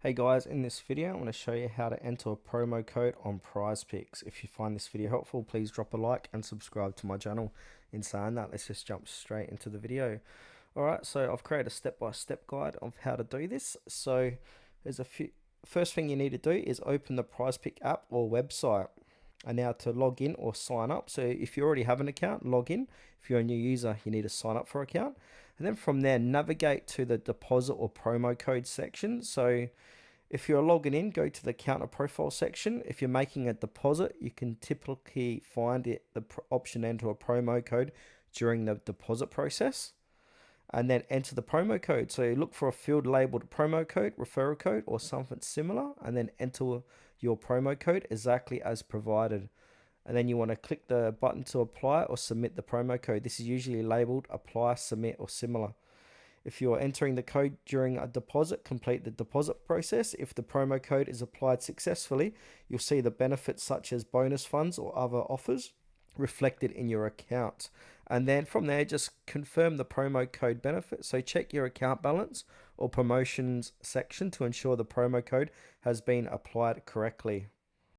Hey guys, in this video I'm going to show you how to enter a promo code on PrizePicks. If you find this video helpful, please drop a like and subscribe to my channel. In saying that, let's just jump straight into the video. Alright, so I've created a step-by-step guide of how to do this. So there's a few. First thing you need to do is open the PrizePick app or website. And now to log in or sign up. So if you already have an account, log in. If you're a new user, you need to sign up for an account. And then from there, navigate to the deposit or promo code section. So if you're logging in, go to the counter profile section. If you're making a deposit, you can typically find the option enter a promo code during the deposit process. And then enter the promo code. So you look for a field labeled promo code, referral code, or something similar, and then enter your promo code exactly as provided. And then you want to click the button to apply or submit the promo code. This is usually labeled apply, submit, or similar. If you're entering the code during a deposit, complete the deposit process. If the promo code is applied successfully, you'll see the benefits such as bonus funds or other offers reflected in your account. And then from there, just confirm the promo code benefit. So check your account balance or promotions section to ensure the promo code has been applied correctly.